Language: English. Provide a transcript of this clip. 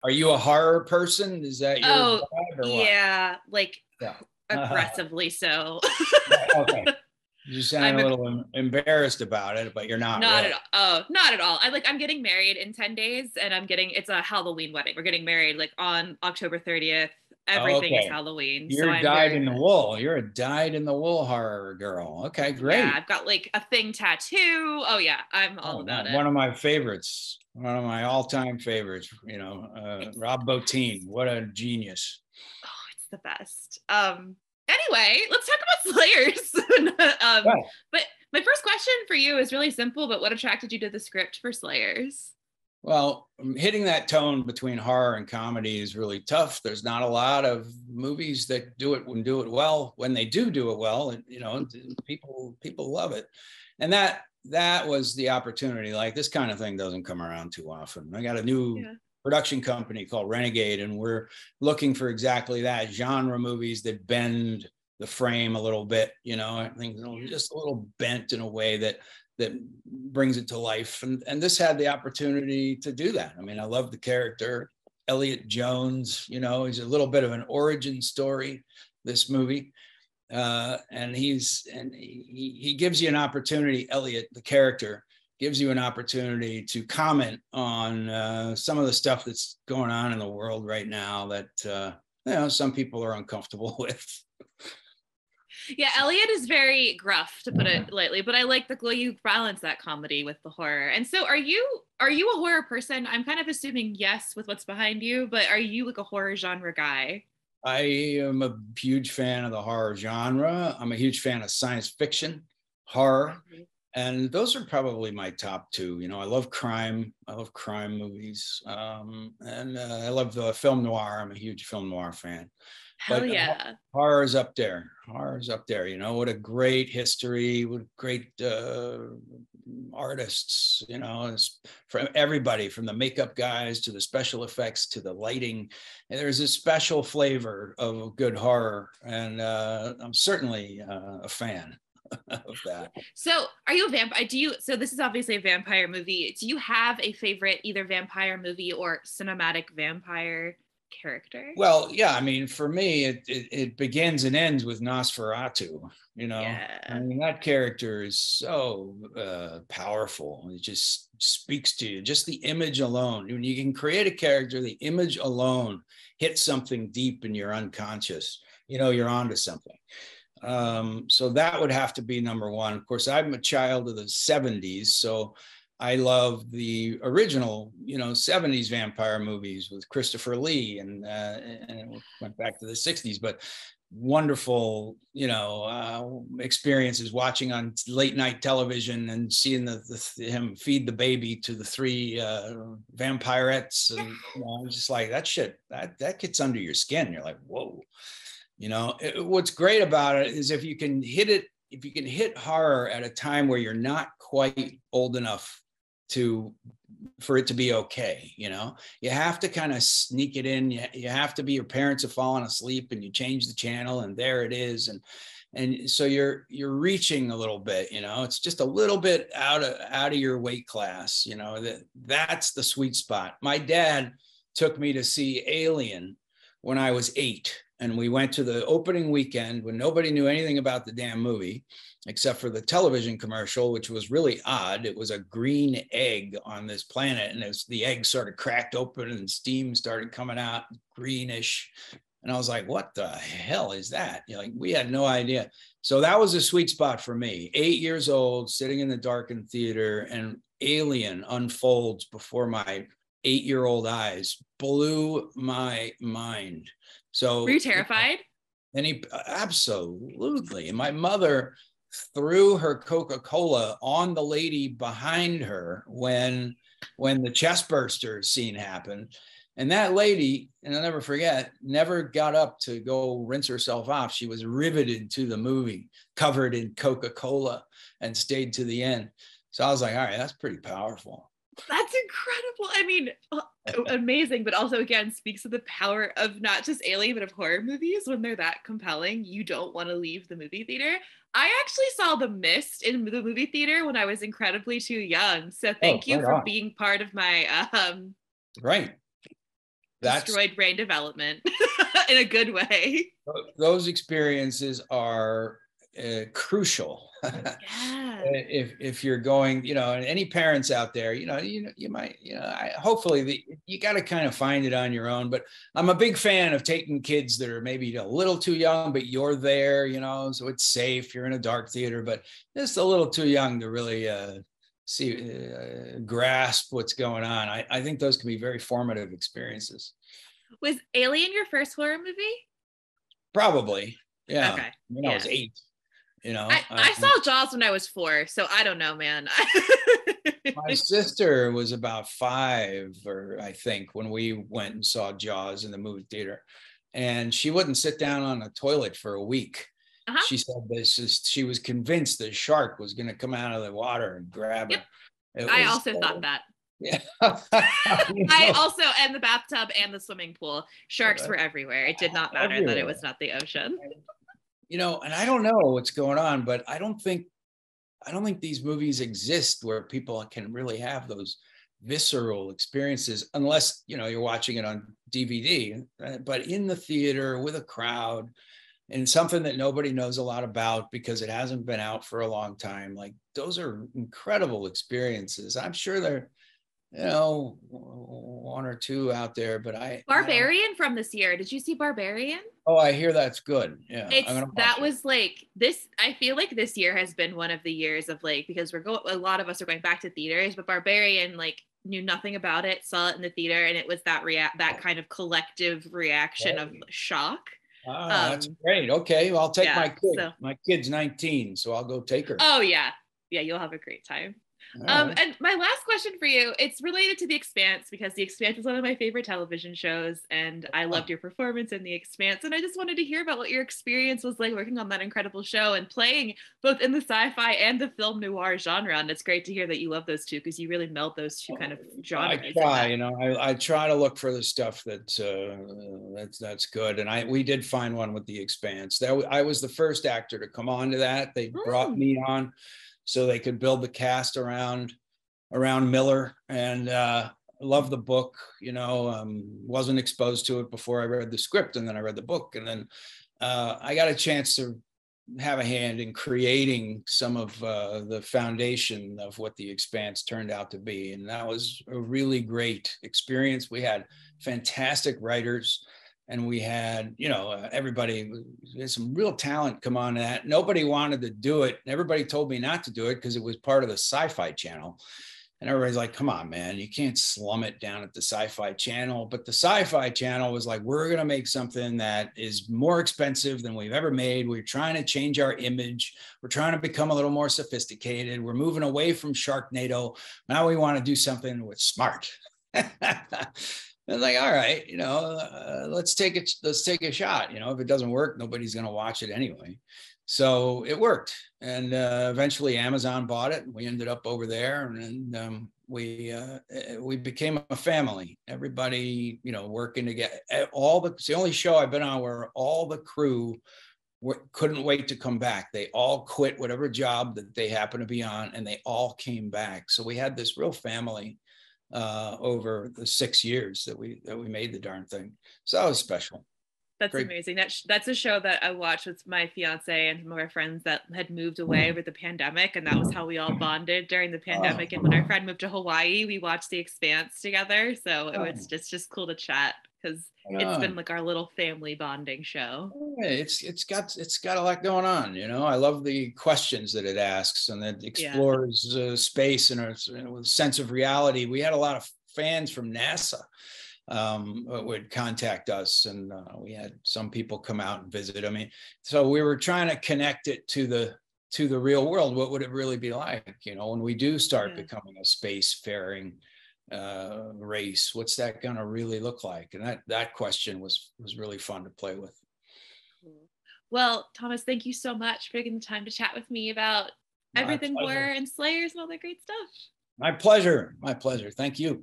Are you a horror person? Is that your Oh, vibe or what? yeah, like Yeah. aggressively so. Okay. You sound I'm a a little embarrassed about it, but you're not Not really. at all. Oh, not at all. I'm getting married in 10 days and it's a Halloween wedding. We're getting married like on October 30th. Everything is Okay. Halloween. So You're I'm dyed very in the much, wool. You're a dyed in the wool horror girl. Okay, yeah, great. I've got like a thing tattoo. Oh yeah, I'm all Oh, about it. one of my favorites, one of my all-time favorites, It's Rob Bottin. What a genius. it's the best. Anyway, let's talk about Slayers. Right. But my first question for you is really simple, but what attracted you to the script for Slayers? Well, hitting that tone between horror and comedy is really tough. There's not a lot of movies that do it well. When they do it well, and people love it. And that was the opportunity. Like this kind of thing doesn't come around too often. I got a new Yeah. production company called Renegade, and we're looking for exactly that genre movies that bend the frame a little bit. I think just a little bent in a way that brings it to life. And this had the opportunity to do that. I mean, I love the character, Elliot Jones, he's a little bit of an origin story, this movie. And he gives you an opportunity, Elliot, the character, gives you an opportunity to comment on some of the stuff that's going on in the world right now that some people are uncomfortable with. Yeah, Elliot is very gruff, to put it lightly, but I like the way you balance that comedy with the horror. And so are you a horror person? I'm kind of assuming yes with what's behind you, but are you like a horror genre guy? I am a huge fan of the horror genre. I'm a huge fan of science fiction, horror, and those are probably my top two. I love crime. I love crime movies, and I love the film noir. I'm a huge film noir fan. Hell But yeah. horror is up there. Horror is up there. What a great history. What great artists. It's from everybody, from the makeup guys to the special effects to the lighting. And there's a special flavor of good horror, and I'm certainly a fan of that. So are you a vampire? So this is obviously a vampire movie. Do you have a favorite either vampire movie or cinematic vampire character? Well, yeah, I mean, for me, it begins and ends with Nosferatu. I Yeah. mean, that character is so powerful. It just speaks to you. Just the image alone. When you can create a character, the image alone hits something deep in your unconscious. You're onto something. So that would have to be number one. Of course, I'm a child of the 70s, so I love the original, 70s vampire movies with Christopher Lee, and it went back to the 60s, but wonderful, experiences watching on late night television and seeing him feed the baby to the three vampirettes, and just like that shit that gets under your skin. You're like, whoa. What's great about it is if you can hit horror at a time where you're not quite old enough for it to be okay. You have to kind of sneak it in. You have to be, your parents have fallen asleep and you change the channel and there it is. And so you're reaching a little bit, it's just a little bit out of your weight class, that's the sweet spot. My dad took me to see Alien when I was 8. And we went to the opening weekend when nobody knew anything about the damn movie, except for the television commercial, which was really odd. It was a green egg on this planet, and the egg sort of cracked open and steam started coming out, greenish. And I was like, what the hell is that? We had no idea. So that was a sweet spot for me. 8 years old, sitting in the darkened theater, and Alien unfolds before my 8-year-old eyes, blew my mind. Were you So, terrified? absolutely. And my mother threw her Coca-Cola on the lady behind her when the chest burster scene happened. And that lady, and I'll never forget, never got up to go rinse herself off. She was riveted to the movie, covered in Coca-Cola, and stayed to the end. So I was like, all right, that's pretty powerful. That's incredible. I mean, amazing, but also again speaks to the power of not just alien, but of horror movies. When they're that compelling, you don't want to leave the movie theater. I actually saw The Mist in the movie theater when I was incredibly too young. So Oh, thank you right for on. being part of my Right. That's destroyed brain development in a good way. those experiences are crucial. Yeah. If you're going, and any parents out there, you might, hopefully you got to kind of find it on your own. But I'm a big fan of taking kids that are maybe a little too young, but you're there, so it's safe. You're in a dark theater, but just a little too young to really grasp what's going on. I think those can be very formative experiences. Was Alien your first horror movie? Probably, yeah. Okay. When I Yeah. was 8. I saw Jaws when I was 4, so I don't know, man. My sister was about 5, or I think, when we went and saw Jaws in the movie theater, and she wouldn't sit down on a toilet for a week. She said she was convinced the shark was going to come out of the water and grab her. Yep. I also thought that. Yeah. I also, and the bathtub and the swimming pool, sharks were everywhere. It did not matter that it was not the ocean. And I don't know what's going on, but I don't think these movies exist where people can really have those visceral experiences unless, you're watching it on DVD, but in the theater with a crowd and something that nobody knows a lot about because it hasn't been out for a long time. Like, those are incredible experiences. I'm sure there, 1 or 2 out there, but Barbarian from this year. Did you see Barbarian? Oh, I hear that's good. Yeah. That was like this. I feel like this year has been one of the years of because a lot of us are going back to theaters, but Barbarian knew nothing about it, saw it in the theater, and it was that kind of collective reaction of shock. That's great. Okay, well, I'll take my kid. So. My kid's 19, so I'll go take her. Oh yeah, you'll have a great time. Right. And my last question for you, it's related to The Expanse, because The Expanse is one of my favorite television shows, and I loved your performance in The Expanse. And I just wanted to hear about what your experience was like working on that incredible show and playing both in the sci-fi and the film noir genre. And it's great to hear that you love those two, because you really meld those two kind of genres. I try, I try to look for the stuff that's good. And we did find one with The Expanse. I was the first actor to come on to that. They brought me on so they could build the cast around Miller, and love the book. Wasn't exposed to it before I read the script, and then I read the book, and then I got a chance to have a hand in creating some of the foundation of what The Expanse turned out to be, and that was a really great experience. We had fantastic writers. And we had, everybody, there's some real talent come on that. Nobody wanted to do it. Everybody told me not to do it because it was part of the Sci-Fi Channel. And everybody's like, come on, man, you can't slum it down at the Sci-Fi Channel. But the Sci-Fi Channel was like, we're going to make something that is more expensive than we've ever made. We're trying to change our image. We're trying to become a little more sophisticated. We're moving away from Sharknado. Now we want to do something with smart. And like, all right, let's take it. Let's take a shot. If it doesn't work, nobody's going to watch it anyway. So it worked, and eventually Amazon bought it, and we ended up over there, and we became a family. Everybody, working together. It's the only show I've been on where all the crew couldn't wait to come back. They all quit whatever job that they happened to be on, and they all came back. So we had this real family over the 6 years that we made the darn thing. So that was special. That's great. Amazing. That's a show that I watched with my fiance and some of our friends that had moved away over the pandemic, and that was how we all bonded during the pandemic. And when our friend moved to Hawaii, we watched The Expanse together. So it was just cool to chat, because it's been like our little family bonding show. It's got a lot going on. I love the questions that it asks, and it explores space and a sense of reality. We had a lot of fans from NASA would contact us, and we had some people come out and visit. I mean, so we were trying to connect it to the real world. What would it really be like, when we do start becoming a spacefaring race? What's that going to really look like? And that question was really fun to play with. Well, Thomas, thank you so much for taking the time to chat with me about everything horror and Slayers and all that great stuff. My pleasure. Thank you.